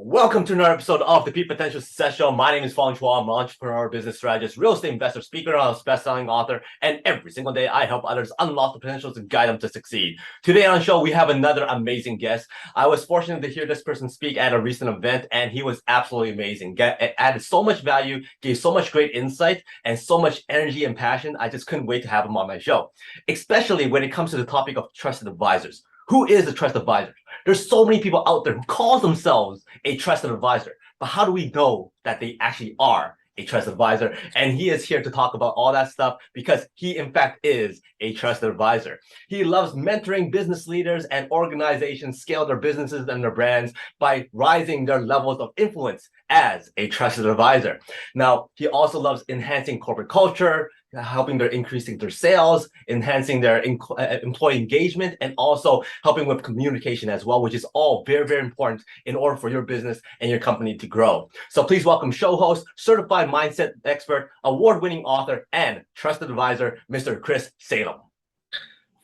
Welcome to another episode of the PPSS Show. My name is Fong. I'm an entrepreneur, business strategist, real estate investor, speaker, best-selling author, and every single day I help others unlock the potentials and guide them to succeed. Today on the show, we have another amazing guest. I was fortunate to hear this person speak at a recent event, and he was absolutely amazing. Added so much value, gave so much great insight, and so much energy and passion. I just couldn't wait to have him on my show, especially when it comes to the topic of trusted advisors. Who is a trusted advisor? There's so many people out there who call themselves a trusted advisor, but how do we know that they actually are a trusted advisor? And he is here to talk about all that stuff because he, in fact, is a trusted advisor. He loves mentoring business leaders and organizations scale their businesses and their brands by rising their levels of influence as a trusted advisor. Now, he also loves enhancing corporate culture, helping their increasing their sales, enhancing their employee engagement, and also helping with communication as well, which is all very, very important in order for your business and your company to grow. So please welcome show host, certified mindset expert, award-winning author, and trusted advisor, Mr. Chris Salem.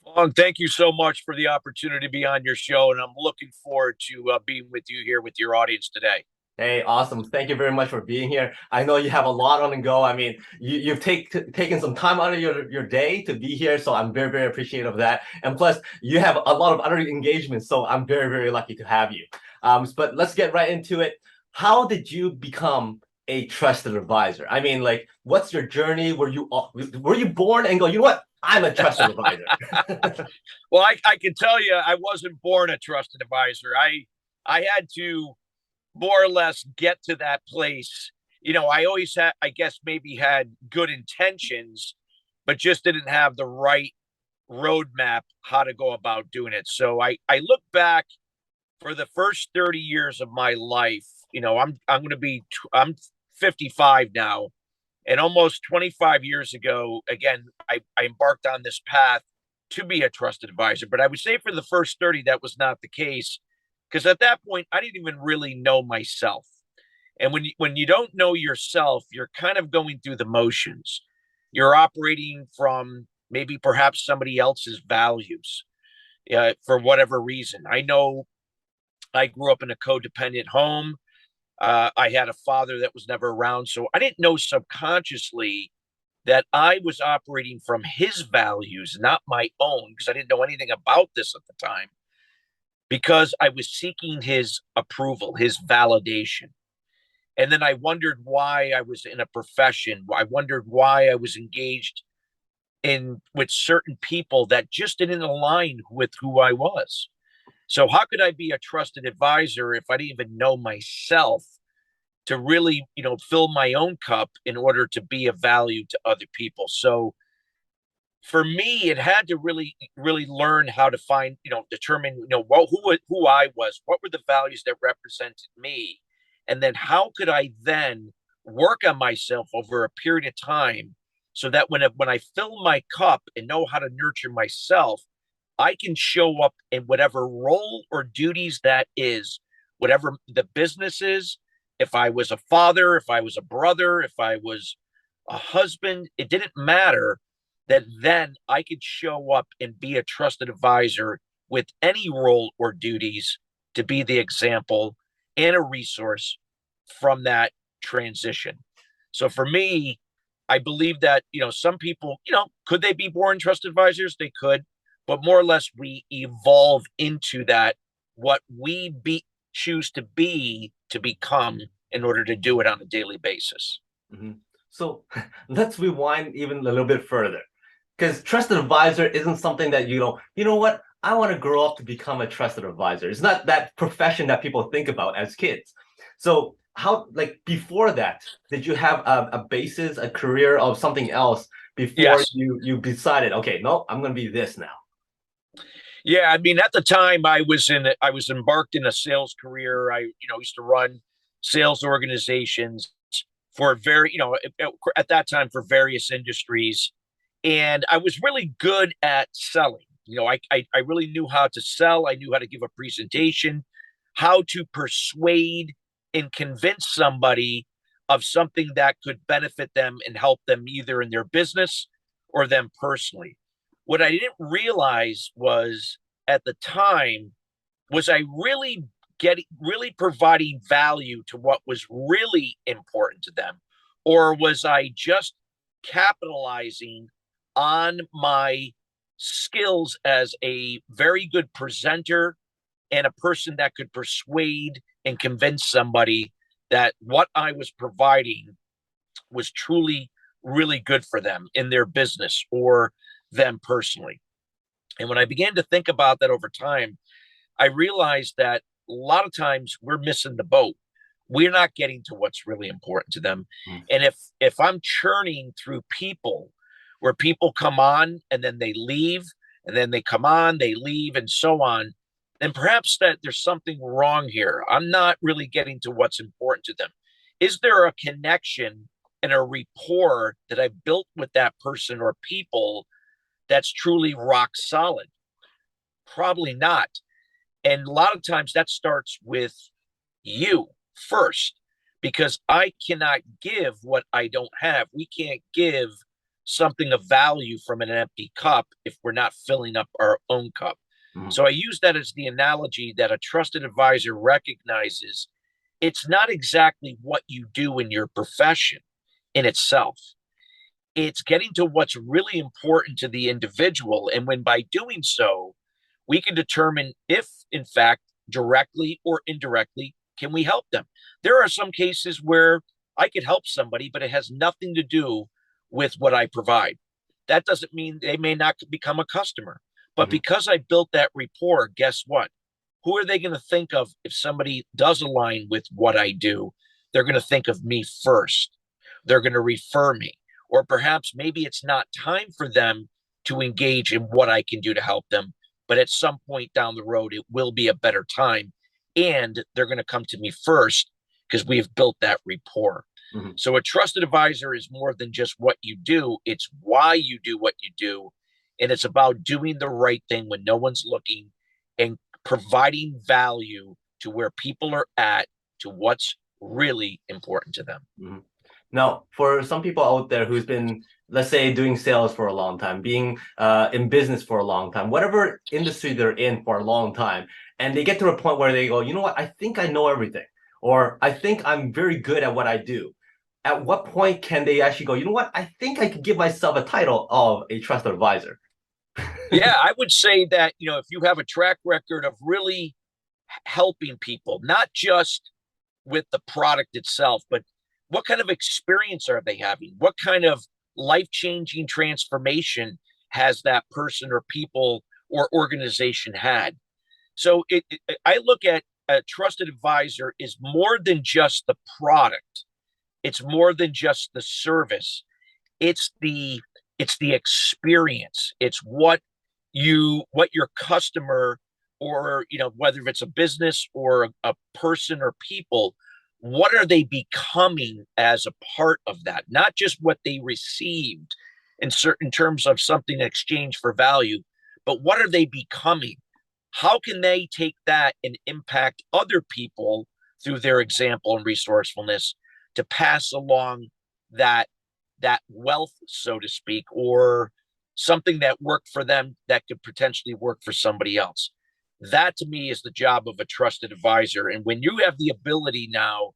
Fong, thank you so much for the opportunity to be on your show, and I'm looking forward to being with you here with your audience today. Hey, awesome. Thank you very much for being here. I know you have a lot on the go. I mean, you've taken some time out of your day to be here, so I'm very, very appreciative of that. And plus, you have a lot of other engagements, so I'm very, very lucky to have you. But let's get right into it. How did you become a trusted advisor? I mean, like, what's your journey? Were you born and go, you know what? I'm a trusted advisor. Well, I can tell you I wasn't born a trusted advisor. I had to more or less get to that place. You know, I always had, I guess, maybe had good intentions, but just didn't have the right roadmap how to go about doing it. So I look back for the first 30 years of my life. You know, I'm 55 now, and almost 25 years ago, again, I embarked on this path to be a trusted advisor. But I would say for the first 30, that was not the case. Because at that point, I didn't even really know myself. And when you don't know yourself, you're kind of going through the motions. You're operating from maybe perhaps somebody else's values for whatever reason. I know I grew up in a codependent home. I had a father that was never around. So I didn't know subconsciously that I was operating from his values, not my own, because I didn't know anything about this at the time, because I was seeking his approval, his validation. And then I wondered why I was in a profession. I wondered why I was engaged with certain people that just didn't align with who I was. So how could I be a trusted advisor if I didn't even know myself to really, fill my own cup in order to be of value to other people? So for me, it had to really, really learn how to determine, who I was, what were the values that represented me, and then how could I then work on myself over a period of time, so that when I fill my cup and know how to nurture myself, I can show up in whatever role or duties that is, whatever the business is. If I was a father, if I was a brother, if I was a husband, it didn't matter. That then I could show up and be a trusted advisor with any role or duties to be the example and a resource from that transition. So for me, I believe that, some people, could they be born trusted advisors? They could, but more or less we evolve into that, what we choose to become in order to do it on a daily basis. Mm-hmm. So let's rewind even a little bit further. Because trusted advisor isn't something that you know what, I want to grow up to become a trusted advisor. It's not that profession that people think about as kids. So how, like, before that, did you have a basis, a career of something else before Yes. you decided, okay, no, I'm going to be this now? Yeah, I mean, at the time I was embarked in a sales career. I, used to run sales organizations for at that time for various industries. And I was really good at selling. I really knew how to sell. I knew how to give a presentation, how to persuade and convince somebody of something that could benefit them and help them either in their business or them personally. What I didn't realize was at the time was I really really providing value to what was really important to them? Or was I just capitalizing on my skills as a very good presenter and a person that could persuade and convince somebody that what I was providing was truly really good for them in their business or them personally? And when I began to think about that over time, I realized that a lot of times we're missing the boat. We're not getting to what's really important to them. And if I'm churning through people where people come on and then they leave, and then they come on, they leave, and so on, then perhaps that there's something wrong here. I'm not really getting to what's important to them. Is there a connection and a rapport that I built with that person or people that's truly rock solid? Probably not. And a lot of times that starts with you first, because I cannot give what I don't have. We can't give something of value from an empty cup if we're not filling up our own cup. So I use that as the analogy that a trusted advisor recognizes it's not exactly what you do in your profession in itself. It's getting to what's really important to the individual. And when by doing so, we can determine if, in fact, directly or indirectly, can we help them? There are some cases where I could help somebody, but it has nothing to do with what I provide. That doesn't mean they may not become a customer. But because I built that rapport, guess what? Who are they going to think of if somebody does align with what I do? They're going to think of me first. They're going to refer me. Or perhaps maybe it's not time for them to engage in what I can do to help them. But at some point down the road, it will be a better time. And they're going to come to me first because we've built that rapport. So a trusted advisor is more than just what you do. It's why you do what you do. And it's about doing the right thing when no one's looking and providing value to where people are at, to what's really important to them. Now, for some people out there who's been, let's say, doing sales for a long time, being in business for a long time, whatever industry they're in for a long time, and they get to a point where they go, you know what, I think I know everything, or I think I'm very good at what I do. At what point can they actually go, you know what, I think I could give myself a title of a trusted advisor? Yeah, I would say that, if you have a track record of really helping people, not just with the product itself, but what kind of experience are they having? What kind of life-changing transformation has that person or people or organization had? So I look at a trusted advisor is more than just the product. It's more than just the service. It's the experience. It's what your customer, or whether it's a business or a person or people, what are they becoming as a part of that? Not just what they received in certain terms of something in exchange for value, but what are they becoming? How can they take that and impact other people through their example and resourcefulness to pass along that wealth, so to speak, or something that worked for them that could potentially work for somebody else? That to me is the job of a trusted advisor. And when you have the ability now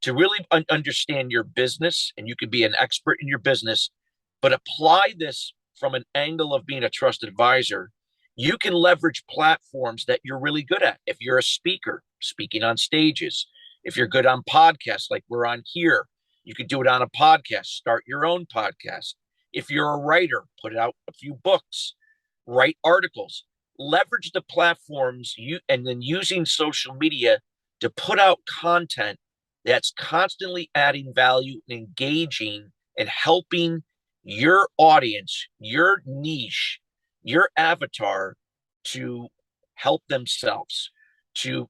to really understand your business, and you can be an expert in your business, but apply this from an angle of being a trusted advisor, you can leverage platforms that you're really good at. If you're a speaker, speaking on stages, if you're good on podcasts like we're on here, you could do it on a podcast, start your own podcast. If you're a writer, put out a few books, write articles, leverage the platforms, and then using social media to put out content that's constantly adding value and engaging and helping your audience, your niche, your avatar to help themselves, to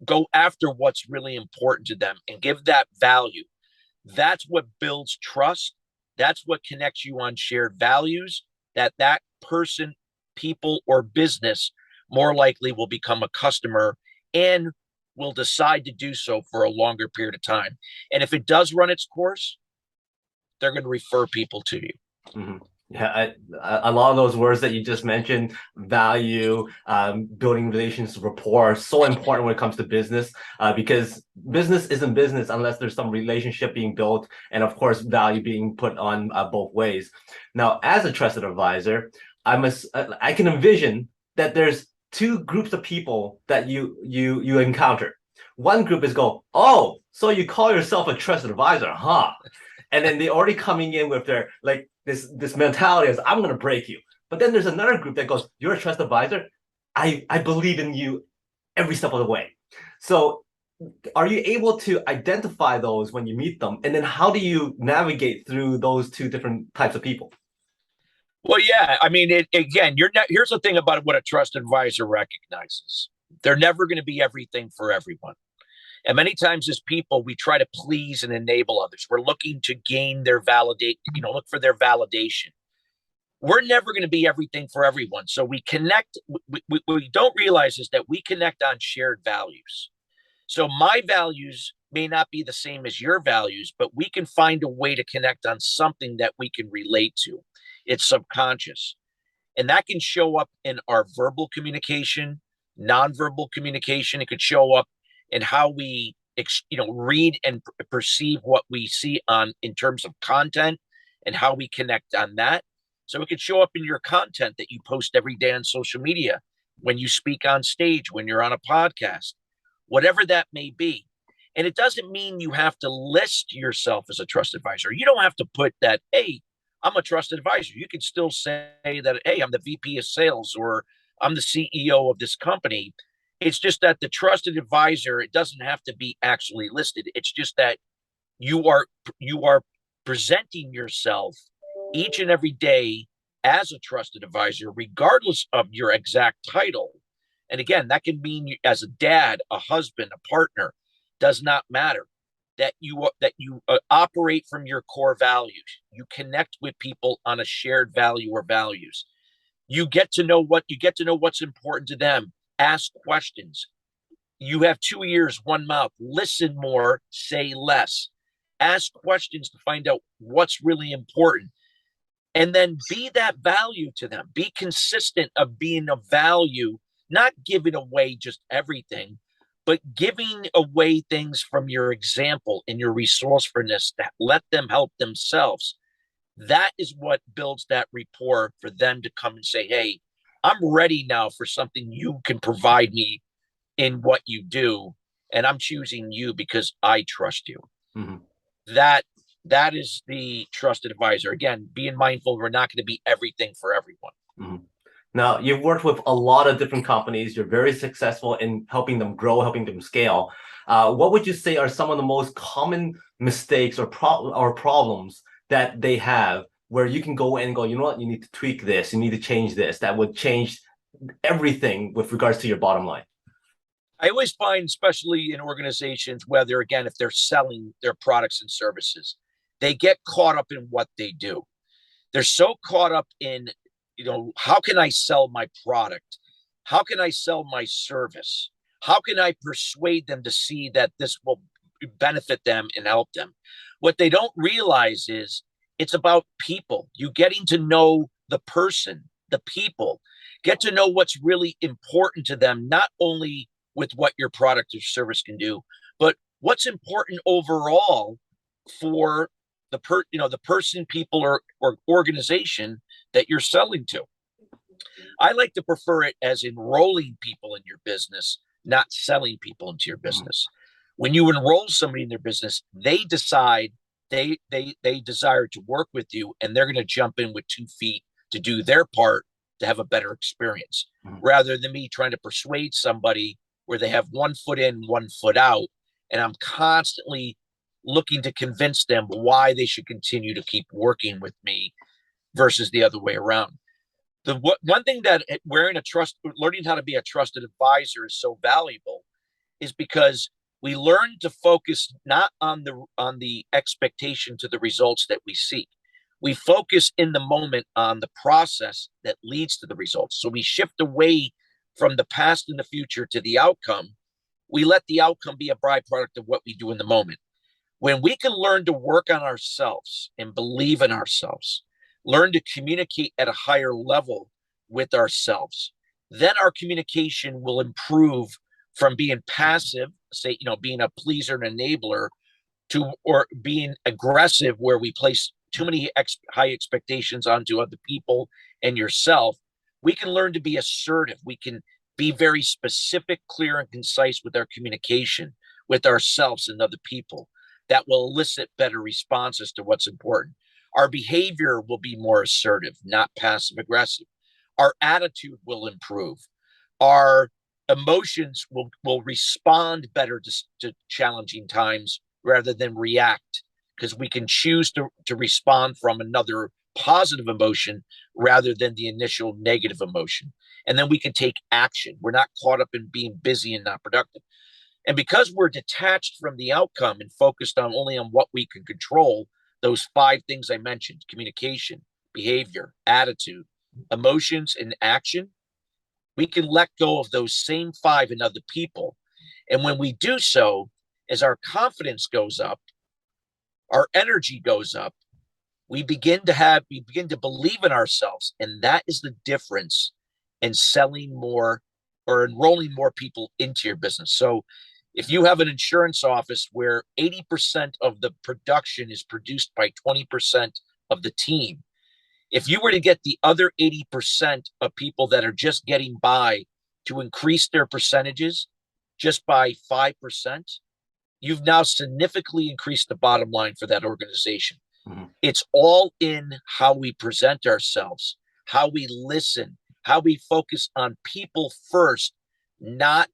go after what's really important to them and give that value. That's what builds trust. That's what connects you on shared values, that person, people, or business more likely will become a customer and will decide to do so for a longer period of time. And if it does run its course, they're going to refer people to you. Yeah, a lot of those words that you just mentioned, value, building relations, rapport, are so important when it comes to business, because business isn't business unless there's some relationship being built, and of course, value being put on both ways. Now, as a trusted advisor, I can envision that there's two groups of people that you encounter. One group is go, oh, so you call yourself a trusted advisor, huh? And then they already coming in with their like this mentality is I'm gonna break you. But then there's another group that goes, you're a trust advisor. I believe in you every step of the way. So are you able to identify those when you meet them? And then how do you navigate through those two different types of people? Well, yeah, I mean, again, you're not. Here's the thing about what a trust advisor recognizes: they're never going to be everything for everyone. And many times, as people, we try to please and enable others. We're looking to gain their validate, look for their validation. We're never going to be everything for everyone. So we connect. What we don't realize is that we connect on shared values. So my values may not be the same as your values, but we can find a way to connect on something that we can relate to. It's subconscious. And that can show up in our verbal communication, nonverbal communication. It could show up in how we read and perceive what we see on in terms of content and how we connect on that. So it could show up in your content that you post every day on social media, when you speak on stage, when you're on a podcast, whatever that may be. And it doesn't mean you have to list yourself as a trusted advisor. You don't have to put that, hey, I'm a trusted advisor. You can still say that, hey, I'm the VP of sales or I'm the CEO of this company. It's just that the trusted advisor, it doesn't have to be actually listed. It's just that you are presenting yourself each and every day as a trusted advisor, regardless of your exact title. And again, that can mean as a dad, a husband, a partner, does not matter. That you operate from your core values. You connect with people on a shared value or values. You get to know what's important to them. Ask questions. You have 2 ears, one mouth. Listen more, say less. Ask questions to find out what's really important. And then be that value to them. Be consistent of being a value, not giving away just everything, but giving away things from your example and your resourcefulness that let them help themselves. That is what builds that rapport for them to come and say, hey, I'm ready now for something you can provide me in what you do. And I'm choosing you because I trust you. Mhm. That is the trusted advisor. Again, being mindful, we're not going to be everything for everyone. Mhm. Now, you've worked with a lot of different companies. You're very successful in helping them grow, helping them scale. What would you say are some of the most common mistakes or problems that they have where you can go in and go, you know what, you need to tweak this, you need to change this, that would change everything with regards to your bottom line? I always find, especially in organizations, whether again, if they're selling their products and services, they get caught up in what they do. They're so caught up in, how can I sell my product? How can I sell my service? How can I persuade them to see that this will benefit them and help them? What they don't realize is it's about people. You getting to know the person, the people, get to know what's really important to them, not only with what your product or service can do, but what's important overall for the person, people, or organization that you're selling to. I like to prefer it as enrolling people in your business, not selling people into your business. When you enroll somebody in their business, they decide they desire to work with you, and they're going to jump in with 2 feet to do their part to have a better experience, rather than me trying to persuade somebody where they have 1 foot in, 1 foot out, and I'm constantly looking to convince them why they should continue to keep working with me versus the other way around. One thing that learning how to be a trusted advisor is so valuable is because we learn to focus not on the expectation to the results that we seek. We focus in the moment on the process that leads to the results. So we shift away from the past and the future to the outcome. We let the outcome be a byproduct of what we do in the moment. When we can learn to work on ourselves and believe in ourselves, learn to communicate at a higher level with ourselves. Then our communication will improve from being passive, say, being a pleaser and enabler, or being aggressive, where we place too many high expectations onto other people and yourself. We can learn to be assertive. We can be very specific, clear, and concise with our communication with ourselves and other people. That will elicit better responses to what's important. Our behavior will be more assertive, not passive aggressive. Our attitude will improve. Our emotions will respond better to challenging times rather than react, because we can choose to respond from another positive emotion rather than the initial negative emotion. And then we can take action. We're not caught up in being busy and not productive. And because we're detached from the outcome and focused only on what we can control, those 5 things I mentioned: communication, behavior, attitude, emotions, and action, we can let go of those same 5 in other people. And when we do so, as our confidence goes up, our energy goes up, we begin to believe in ourselves. And that is the difference in selling more or enrolling more people into your business. So if you have an insurance office where 80% of the production is produced by 20% of the team, if you were to get the other 80% of people that are just getting by to increase their percentages just by 5%, you've now significantly increased the bottom line for that organization. Mm-hmm. It's all in how we present ourselves, how we listen, how we focus on people first, not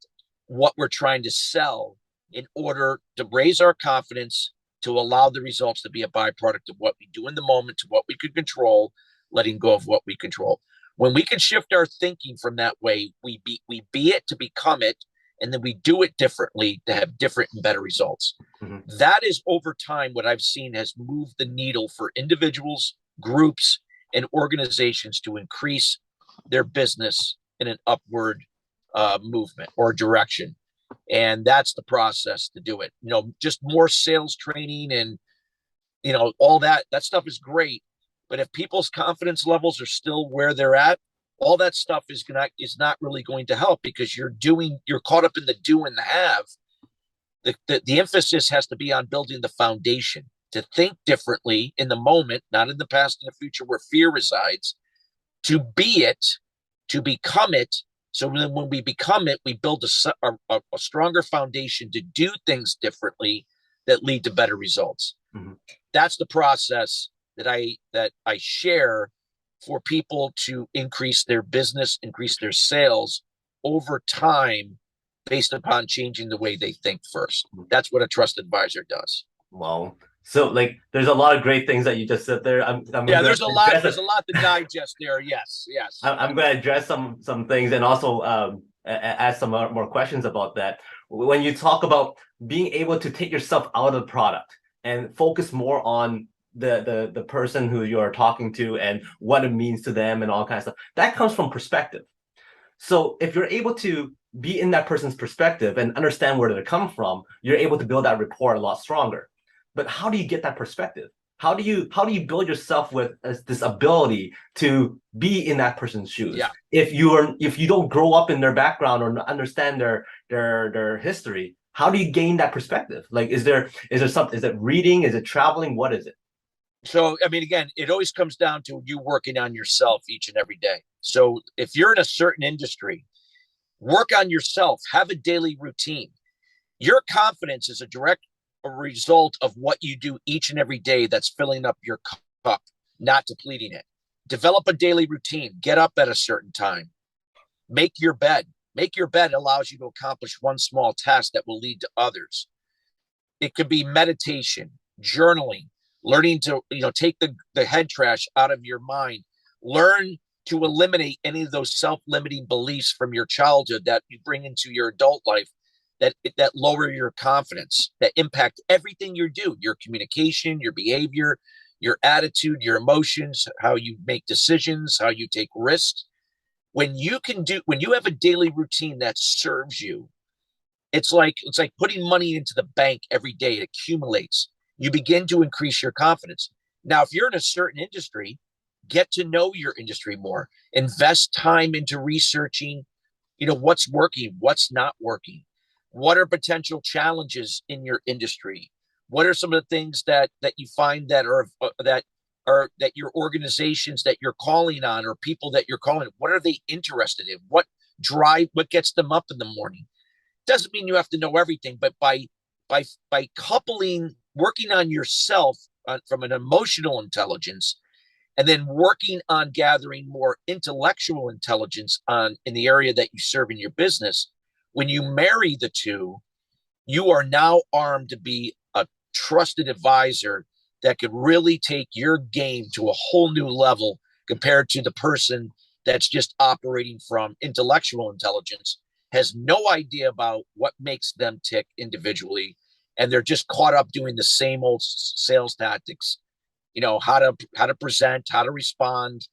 what we're trying to sell, in order to raise our confidence, to allow the results to be a byproduct of what we do in the moment to what we could control, letting go of what we control. When we can shift our thinking from that way, we be it to become it, and then we do it differently to have different and better results. Mm-hmm. That is, over time, what I've seen has moved the needle for individuals, groups, and organizations to increase their business in an upward movement or direction. And that's the process to do it. Just more sales training and, all that stuff is great. But if people's confidence levels are still where they're at, all that stuff is not really going to help, because you're caught up in the do and the have. The emphasis has to be on building the foundation, to think differently in the moment, not in the past and the future where fear resides, to be it, to become it. So when we become it, we build a stronger foundation to do things differently that lead to better results. Mm-hmm. That's the process that I share for people to increase their business, increase their sales over time, based upon changing the way they think first. That's what a trusted advisor does. Wow. So there's a lot of great things that you just said there. There's a lot to digest there. Yes. I'm going to address some things, and also ask some more questions about that. When you talk about being able to take yourself out of the product and focus more on the person who you're talking to and what it means to them and all kinds of stuff, that comes from perspective. So if you're able to be in that person's perspective and understand where they're coming from, you're able to build that rapport a lot stronger. But how do you get that perspective? How do you build yourself with this ability to be in that person's shoes? Yeah. If you don't grow up in their background or understand their history, how do you gain that perspective? Is there something? Is it reading? Is it traveling? What is it? So, again, it always comes down to you working on yourself each and every day. So if you're in a certain industry, work on yourself, have a daily routine. Your confidence is a direct result of what you do each and every day that's filling up your cup, not depleting it. Develop a daily routine. Get up at a certain time. Make your bed. Make your bed allows you to accomplish one small task that will lead to others. It could be meditation, journaling, learning to take the head trash out of your mind. Learn to eliminate any of those self-limiting beliefs from your childhood that you bring into your adult life that lower your confidence, that impact everything you do, your communication, your behavior, your attitude, your emotions, how you make decisions, how you take risks. When you have a daily routine that serves you, it's like putting money into the bank every day. It accumulates. You begin to increase your confidence. Now, if you're in a certain industry, get to know your industry more, invest time into researching, what's working, what's not working, what are potential challenges in your industry, what are some of the things that you find that your organizations that you're calling on, or people that you're calling, what are they interested in, what gets them up in the morning. Doesn't mean you have to know everything, but by coupling, working on yourself from an emotional intelligence, and then working on gathering more intellectual intelligence in the area that you serve in your business, when you marry the two, you are now armed to be a trusted advisor that could really take your game to a whole new level compared to the person that's just operating from intellectual intelligence, has no idea about what makes them tick individually, and they're just caught up doing the same old sales tactics, how to present, how to respond,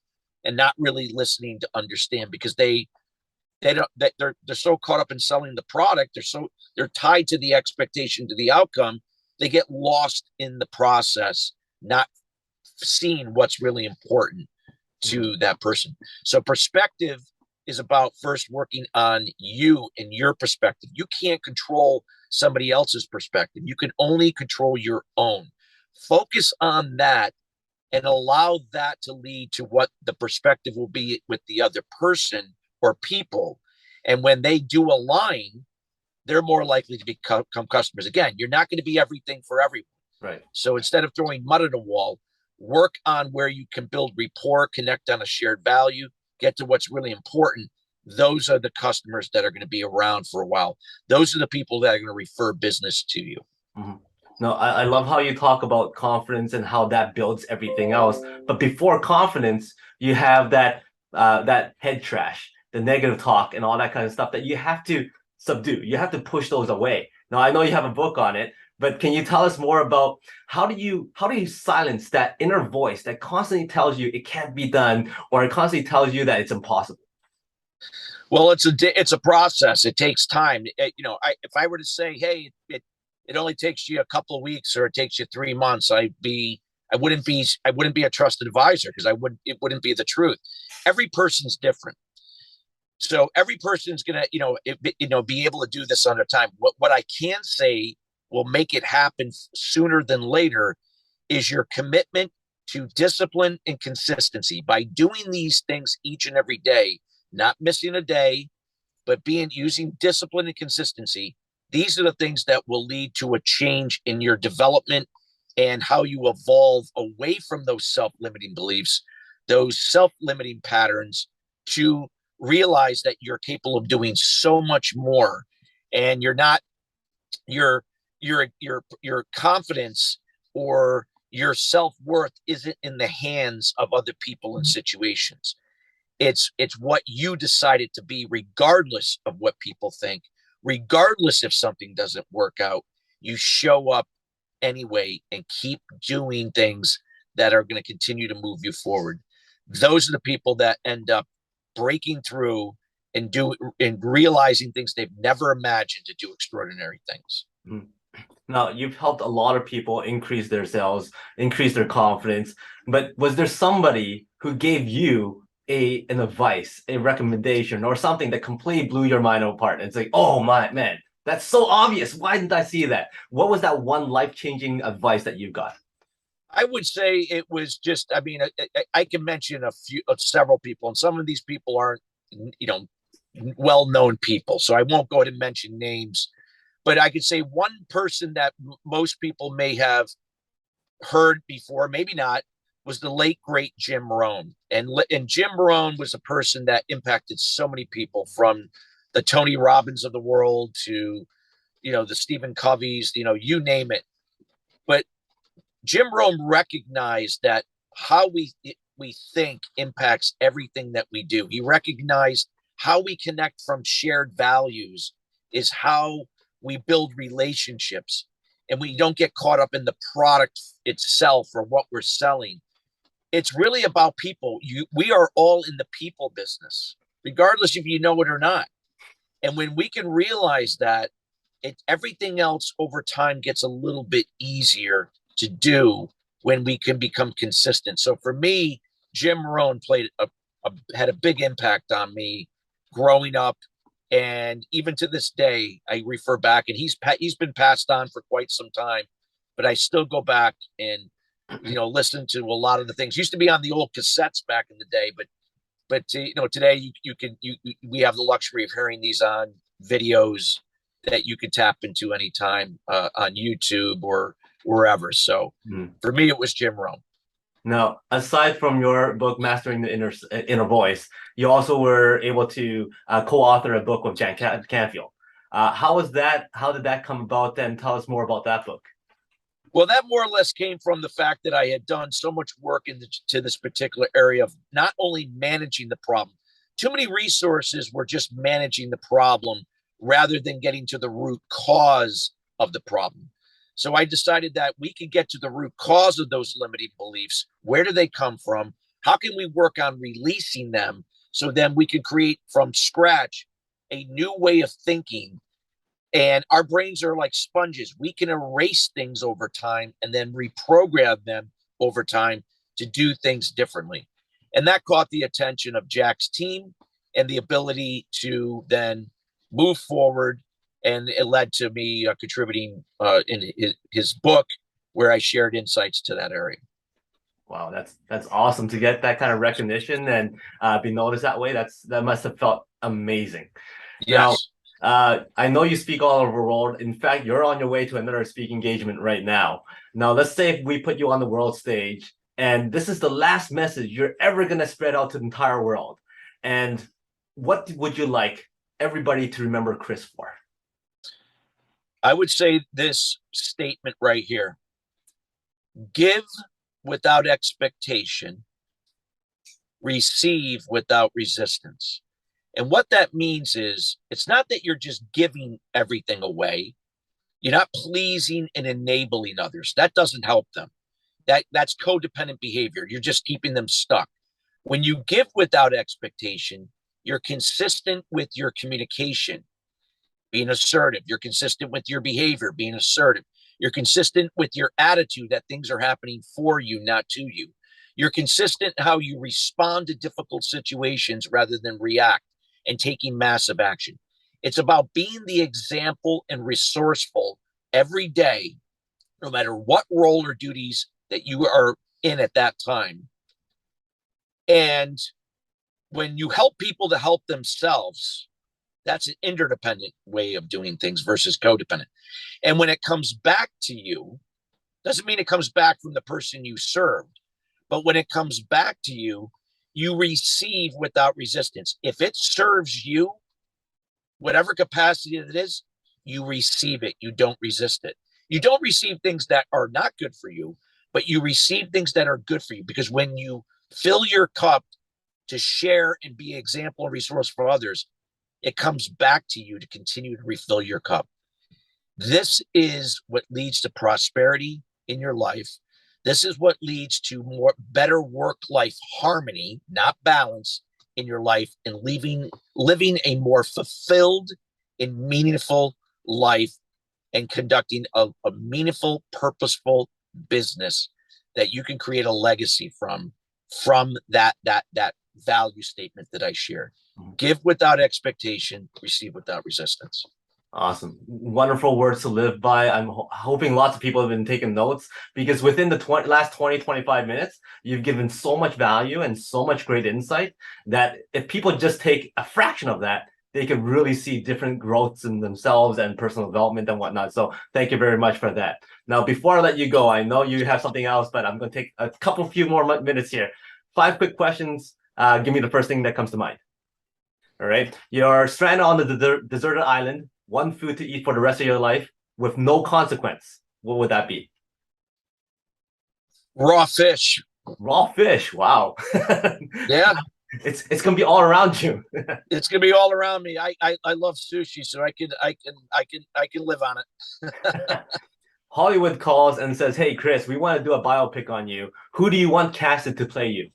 and not really listening to understand, because they're so caught up in selling the product, they're tied to the expectation, to the outcome, they get lost in the process, not seeing what's really important to that person. So perspective is about first working on you and your perspective. You can't control somebody else's perspective. You can only control your own. Focus on that and allow that to lead to what the perspective will be with the other person or people. And when they do align, they're more likely to become customers. Again, you're not going to be everything for everyone. Right. So instead of throwing mud at a wall, work on where you can build rapport, connect on a shared value, get to what's really important. Those are the customers that are going to be around for a while. Those are the people that are going to refer business to you. Mm-hmm. No, I love how you talk about confidence and how that builds everything else. But before confidence, you have that head trash, the negative talk, and all that kind of stuff that you have to subdue. You have to push those away. Now, I know you have a book on it, but can you tell us more about how do you silence that inner voice that constantly tells you it can't be done, or it constantly tells you that it's impossible? Well, it's a process. It takes time. If I were to say, hey, it only takes you a couple of weeks, or it takes you 3 months, I wouldn't be a trusted advisor, because it wouldn't be the truth. Every person's different. So every person's going to, be able to do this on their time. What I can say will make it happen sooner than later is your commitment to discipline and consistency. By doing these things each and every day, not missing a day, but using discipline and consistency, these are the things that will lead to a change in your development and how you evolve away from those self-limiting beliefs, those self-limiting patterns, to realize that you're capable of doing so much more. And your confidence or your self-worth isn't in the hands of other people and situations. It's what you decided to be, regardless of what people think, regardless if something doesn't work out. You show up anyway and keep doing things that are going to continue to move you forward. Those are the people that end up breaking through and realizing things they've never imagined, to do extraordinary things. Mm. Now, you've helped a lot of people increase their sales, increase their confidence, but was there somebody who gave you an advice, a recommendation, or something that completely blew your mind apart? And it's like, oh my man, that's so obvious. Why didn't I see that? What was that one life-changing advice that you got? I would say it was just, I can mention several people, and some of these people aren't, well-known people, so I won't go ahead and mention names, but I could say one person that most people may have heard before, maybe not, was the late, great Jim Rohn. And Jim Rohn was a person that impacted so many people, from the Tony Robbins of the world to, the Stephen Coveys, you name it. But Jim Rohn recognized that how we think impacts everything that we do. He recognized how we connect from shared values is how we build relationships, and we don't get caught up in the product itself or what we're selling. It's really about people. We are all in the people business, regardless if you know it or not. And when we can realize that, everything else over time gets a little bit easier to do when we can become consistent. So for me, Jim Rohn had a big impact on me growing up, and even to this day, I refer back, and he's been passed on for quite some time, but I still go back and listen to a lot of the things. Used to be on the old cassettes back in the day, but today we have the luxury of hearing these on videos that you can tap into anytime on YouTube or wherever. So for me, it was Jim Rohn. Now, aside from your book, Mastering the Inner Voice, you also were able to co-author a book with Jan Canfield. How was that? How did that come about? Then tell us more about that book. Well, that more or less came from the fact that I had done so much work to this particular area of not only managing the problem. Too many resources were just managing the problem rather than getting to the root cause of the problem. So I decided that we could get to the root cause of those limiting beliefs. Where do they come from? How can we work on releasing them so then we can create from scratch a new way of thinking? And our brains are like sponges. We can erase things over time and then reprogram them over time to do things differently. And that caught the attention of Jack's team and the ability to then move forward. And it led to me contributing in his book, where I shared insights to that area. Wow, that's awesome to get that kind of recognition and be noticed that way. That must have felt amazing. Yes. Now, I know you speak all over the world. In fact, you're on your way to another speaking engagement right now. Now, let's say if we put you on the world stage, and this is the last message you're ever going to spread out to the entire world. And what would you like everybody to remember Chris for? I would say this statement right here: give without expectation, receive without resistance. And what that means is it's not that you're just giving everything away. You're not pleasing and enabling others. That doesn't help them. That's codependent behavior. You're just keeping them stuck. When you give without expectation, you're consistent with your communication, being assertive. You're consistent with your behavior, being assertive. You're consistent with your attitude that things are happening for you, not to you. You're consistent how you respond to difficult situations rather than react and taking massive action. It's about being the example and resourceful every day, no matter what role or duties that you are in at that time. And when you help people to help themselves, that's an interdependent way of doing things versus codependent. And when it comes back to you, doesn't mean it comes back from the person you served, but when it comes back to you, you receive without resistance. If it serves you, whatever capacity it is, you receive it. You don't resist it. You don't receive things that are not good for you, but you receive things that are good for you. Because when you fill your cup to share and be an example and resource for others, it comes back to you to continue to refill your cup. This is what leads to prosperity in your life. This is what leads to better work-life harmony, not balance, in your life, and living a more fulfilled and meaningful life, and conducting a meaningful, purposeful business that you can create a legacy from that value statement that I shared. Give without expectation, receive without resistance. Awesome. Wonderful words to live by. I'm hoping lots of people have been taking notes, because within the last 25 minutes, you've given so much value and so much great insight that if people just take a fraction of that, they can really see different growths in themselves and personal development and whatnot. So thank you very much for that. Now, before I let you go, I know you have something else, but I'm going to take a few more minutes here. 5 quick questions. Give me the first thing that comes to mind. All right. You're stranded on the deserted island, one food to eat for the rest of your life with no consequence. What would that be? Raw fish. Raw fish. Wow. Yeah. It's gonna be all around you. It's gonna be all around me. I love sushi, so I can live on it. Hollywood calls and says, "Hey, Chris, we want to do a biopic on you. Who do you want casted to play you?"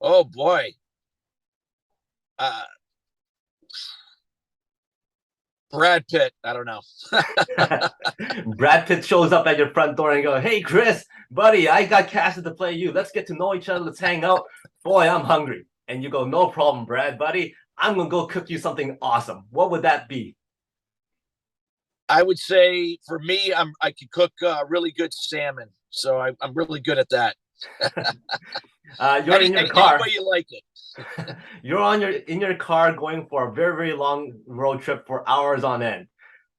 Oh boy. Brad Pitt. I don't know. Brad Pitt shows up at your front door and go, "Hey, Chris, buddy, I got casted to play you. Let's get to know each other. Let's hang out. Boy, I'm hungry." And you go, "No problem, Brad, buddy. I'm gonna go cook you something awesome." What would that be? I would say for me, I can cook really good salmon, so I'm really good at that. You're in your car. Any way you like it. You're in your car going for a very, very long road trip for hours on end.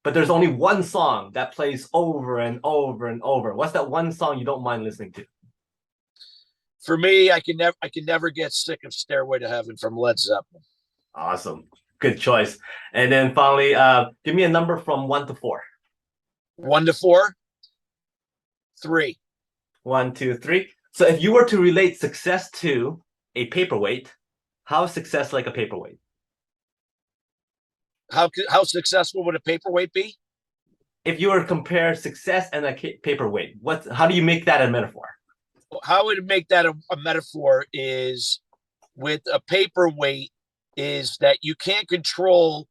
But there's only one song that plays over and over and over. What's that one song you don't mind listening to? For me, I can never get sick of "Stairway to Heaven" from Led Zeppelin. Awesome. Good choice. And then finally, give me a number from 1 to 4. 1 to 4, 3. 1, 2, 3. So if you were to relate success to a paperweight, how is success like a paperweight? How successful would a paperweight be? If you were to compare success and a paperweight, how do you make that a metaphor? How would make that a metaphor is with a paperweight is that you can't control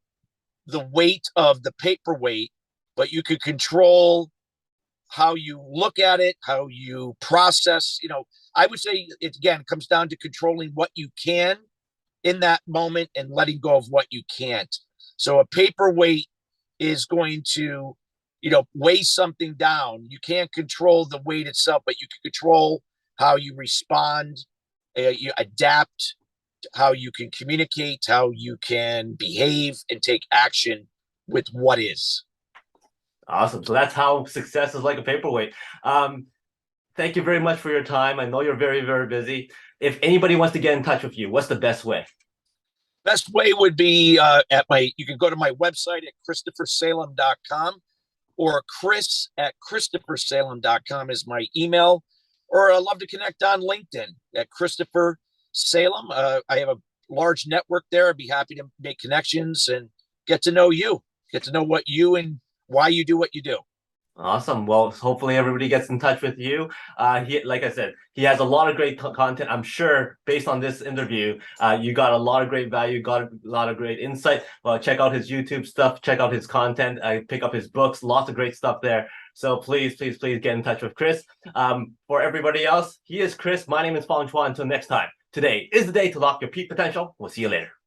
the weight of the paperweight, but you can control how you look at it, how you process. I would say it again comes down to controlling what you can in that moment and letting go of what you can't. So a paperweight is going to, weigh something down. You can't control the weight itself, but you can control how you respond, you adapt, how you can communicate, how you can behave and take action with what is. Awesome. So that's how success is like a paperweight. Thank you very much for your time. I know you're very, very busy. If anybody wants to get in touch with you, what's the best way? Best way would be you can go to my website at ChristopherSalem.com, or Chris@ChristopherSalem.com is my email, or I'd love to connect on LinkedIn at Christopher Salem. I have a large network there. I'd be happy to make connections and get to know you, get to know what you and why you do what you do. Awesome. Well, hopefully everybody gets in touch with you. Like I said, he has a lot of great content. I'm sure based on this interview, you got a lot of great value, got a lot of great insight. Check out his YouTube stuff, check out his content, pick up his books, lots of great stuff there. So please, please, please get in touch with Chris. For everybody else, he is Chris. My name is Fong. Until next time, today is the day to lock your peak potential. We'll see you later.